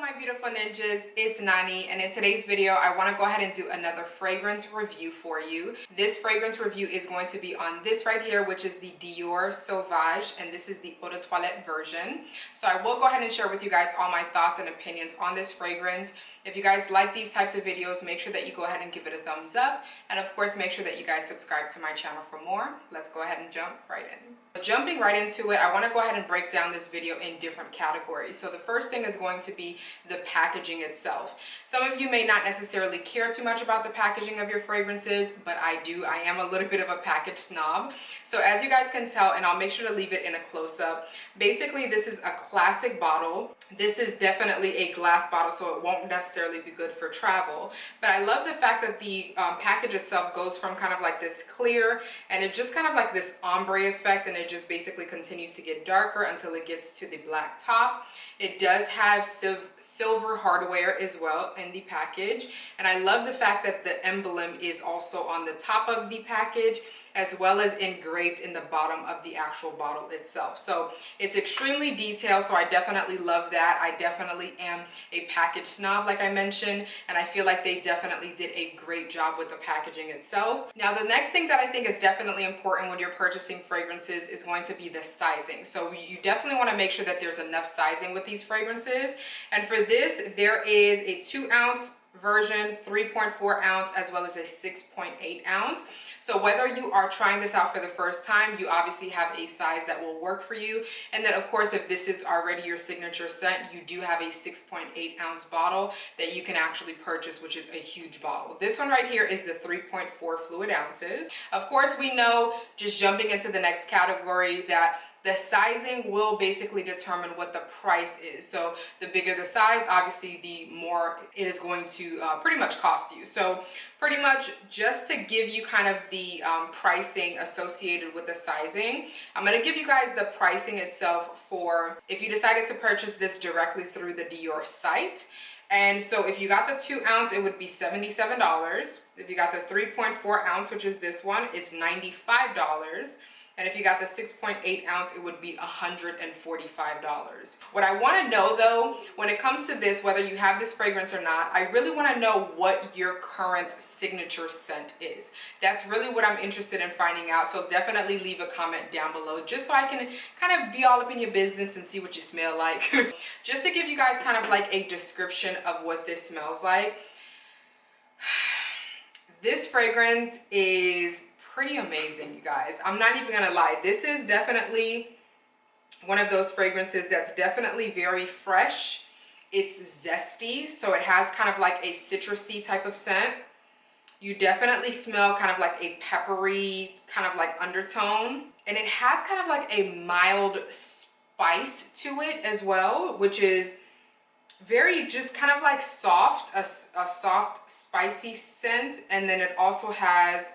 my beautiful ninjas, it's Nani, and in today's video I want to go ahead and do another fragrance review for you. This fragrance review is going to be on this right here, which is the Dior Sauvage, and this is the Eau de Toilette version. So I will go ahead and share with you guys all my thoughts and opinions on this fragrance. If you guys like these types of videos, make sure that you go ahead and give it a thumbs up, and of course make sure that you guys subscribe to my channel for more. Let's go ahead and jump right in. Jumping right into it, I want to go ahead and break down this video in different categories. So the first thing is going to be the packaging itself. Some of you may not necessarily care too much about the packaging of your fragrances, but I do. I am a little bit of a package snob. So as you guys can tell, and I'll make sure to leave it in a close-up, basically this is a classic bottle. This is definitely a glass bottle, so it won't necessarily be good for travel. But I love the fact that the package itself goes from kind of like this clear, and it just kind of like this ombre effect, and it just basically continues to get darker until it gets to the black top. It does have silver hardware as well in the package, and I love the fact that the emblem is also on the top of the package as well as engraved in the bottom of the actual bottle itself. So it's extremely detailed, so I definitely love that. I definitely am a package snob, like I mentioned, and I feel like they definitely did a great job with the packaging itself. Now the next thing that I think is definitely important when you're purchasing fragrances is going to be the sizing. So you definitely want to make sure that there's enough sizing with these fragrances, and for this there is a 2-ounce version, 3.4 ounce, as well as a 6.8 ounce. So whether you are trying this out for the first time, you obviously have a size that will work for you. And then of course, if this is already your signature scent, you do have a 6.8 ounce bottle that you can actually purchase, which is a huge bottle. This one right here is the 3.4 fluid ounces. Of course, we know, just jumping into the next category, that the sizing will basically determine what the price is. So the bigger the size, obviously the more it is going to pretty much cost you. So pretty much, just to give you kind of the pricing associated with the sizing, I'm going to give you guys the pricing itself for if you decided to purchase this directly through the Dior site. And so if you got the 2-ounce, it would be $77. If you got the 3.4 ounce, which is this one, it's $95. And if you got the 6.8 ounce, it would be $145. What I want to know though, when it comes to this, whether you have this fragrance or not, I really want to know what your current signature scent is. That's really what I'm interested in finding out. So definitely leave a comment down below, just so I can kind of be all up in your business and see what you smell like. Just to give you guys kind of like a description of what this smells like. This fragrance is pretty amazing, you guys. I'm not even gonna lie. This is definitely one of those fragrances that's definitely very fresh. It's zesty, so it has kind of like a citrusy type of scent. You definitely smell kind of like a peppery kind of like undertone, and it has kind of like a mild spice to it as well, which is very just kind of like soft, a soft spicy scent. And then it also has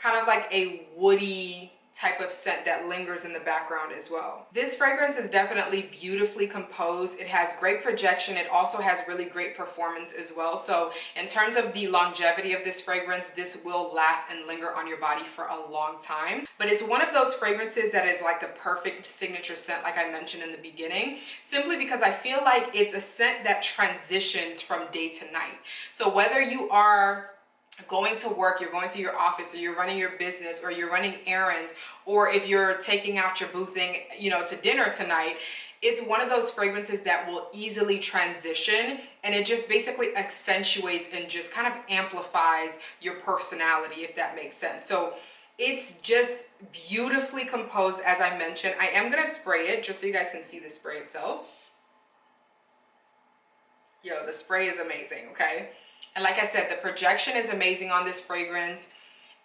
kind of like a woody type of scent that lingers in the background as well. This fragrance is definitely beautifully composed. It has great projection. It also has really great performance as well. So in terms of the longevity of this fragrance, this will last and linger on your body for a long time. But it's one of those fragrances that is like the perfect signature scent, like I mentioned in the beginning, simply because I feel like it's a scent that transitions from day to night. So whether you are going to work, you're going to your office, or you're running your business, or you're running errands, or if you're taking out your boo thing, you know, to dinner tonight, it's one of those fragrances that will easily transition, and it just basically accentuates and just kind of amplifies your personality, if that makes sense. So it's just beautifully composed, as I mentioned. I am gonna spray it just so you guys can see the spray itself. Yo, the spray is amazing, okay? And like I said, the projection is amazing on this fragrance.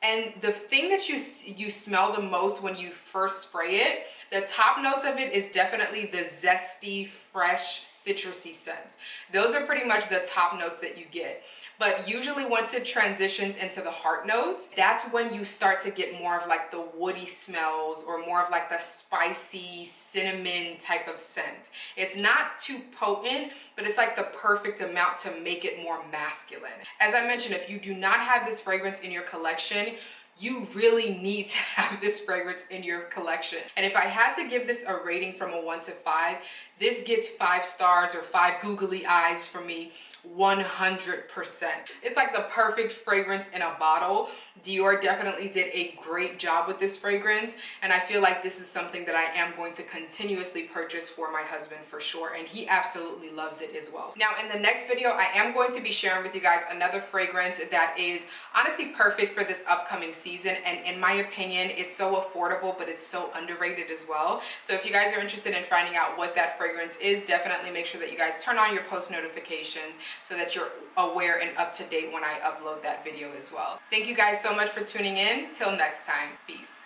And the thing that you smell the most when you first spray it, the top notes of it is definitely the zesty, fresh, citrusy scent. Those are pretty much the top notes that you get. But usually once it transitions into the heart notes, that's when you start to get more of like the woody smells, or more of like the spicy cinnamon type of scent. It's not too potent, but it's like the perfect amount to make it more masculine. As I mentioned, if you do not have this fragrance in your collection, you really need to have this fragrance in your collection. And if I had to give this a rating from a 1 to 5, this gets 5 stars or 5 googly eyes for me. 100%. It's like the perfect fragrance in a bottle. Dior definitely did a great job with this fragrance, and I feel like this is something that I am going to continuously purchase for my husband for sure, and he absolutely loves it as well. Now in the next video, I am going to be sharing with you guys another fragrance that is honestly perfect for this upcoming season, and in my opinion, it's so affordable, but it's so underrated as well. So if you guys are interested in finding out what that fragrance is, definitely make sure that you guys turn on your post notifications so that you're aware and up to date when I upload that video as well. Thank you guys so much for tuning in. Till next time, peace.